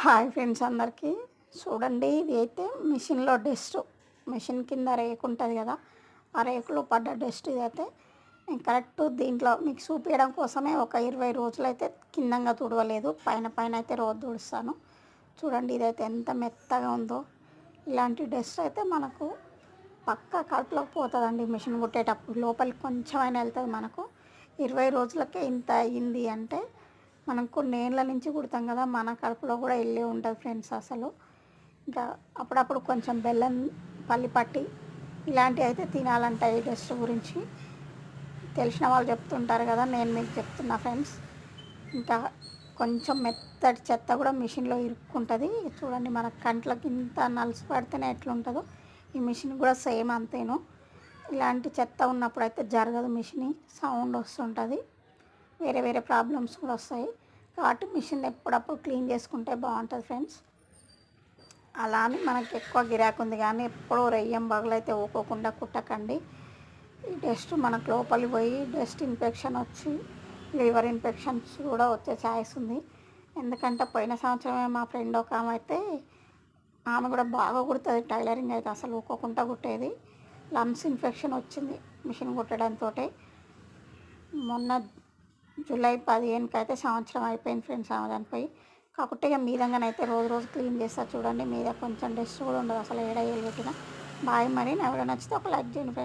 Hi friends అందరికీ. చూడండి, ఇది అయితే మిషన్లో డస్ట్. మిషన్ కింద రేకు ఉంటుంది కదా, ఆ రేకులో పడ్డ డస్ట్ ఇదైతే. నేను కరెక్ట్ దీంట్లో మీకు చూపించడం కోసమే ఒక 20 రోజులైతే కిందంగా తుడవలేదు, పైన పైన అయితే రోజు తుడుస్తాను. చూడండి ఇదైతే ఎంత మెత్తగా ఉందో. ఇలాంటి డస్ట్ అయితే మనకు పక్కా కడుపులోకి పోతుందండి. మిషన్ కుట్టేటప్పుడు లోపలికి కొంచెమైనా వెళ్తుంది. మనకు 20 రోజులకే ఇంత అయ్యింది అంటే మనం కొన్ని ఏళ్ళ నుంచి కుడతాం కదా, మన కడుపులో కూడా వెళ్ళి ఉంటుంది ఫ్రెండ్స్. అసలు ఇంకా అప్పుడప్పుడు కొంచెం బెల్లం పల్లి పట్టి ఇలాంటివి అయితే తినాలంట. ఈ డస్ట్ గురించి తెలిసిన వాళ్ళు చెప్తుంటారు కదా, నేను మీకు చెప్తున్నా ఫ్రెండ్స్. ఇంకా కొంచెం మెత్తటి చెత్త కూడా మిషన్లో ఇరుక్కుంటుంది. చూడండి, మన కంట్లకి ఇంత నలిసి పడితేనే ఎట్లుంటుందో ఈ మిషన్ కూడా సేమ్ అంతేను. ఇలాంటి చెత్త ఉన్నప్పుడు అయితే జరగదు, మిషన్ సౌండ్ వస్తుంటుంది, వేరే వేరే ప్రాబ్లమ్స్ కూడా వస్తాయి. కాబట్టి మిషన్ ఎప్పుడప్పుడు క్లీన్ చేసుకుంటే బాగుంటుంది ఫ్రెండ్స్. అలా అని మనకి ఎక్కువ గిరాకు ఉంది కానీ ఎప్పుడూ రెయ్యం బగులైతే ఊకోకుండా కుట్టకండి. ఈ డస్ట్ మనకు లోపలికి పోయి డస్ట్ ఇన్ఫెక్షన్ వచ్చి లివర్ ఇన్ఫెక్షన్స్ కూడా వచ్చే ఛాయిస్ ఉంది. ఎందుకంటే పోయిన సంవత్సరమే మా ఫ్రెండ్ ఒక ఆమె అయితే, ఆమె కూడా బాగా కుడుతుంది టైలరింగ్ అయితే, అసలు ఊకోకుండా కుట్టేది. లంగ్స్ ఇన్ఫెక్షన్ వచ్చింది మిషన్ కుట్టడంతో. మొన్న జూలై 15కి అయితే సంవత్సరం అయిపోయింది ఫ్రెండ్స్ ఆమె చనిపోయి. కాకపోతే ఇక మీదంగానైతే రోజు రోజు క్లీన్ చేస్తా. చూడండి, మీద కొంచెం డస్ట్ కూడా ఉండదు అసలు, ఏడ పెట్టినా. బాయ్. మరి నా వీడియో నచ్చితే ఒక లైక్ చేయండి ఫ్రెండ్స్.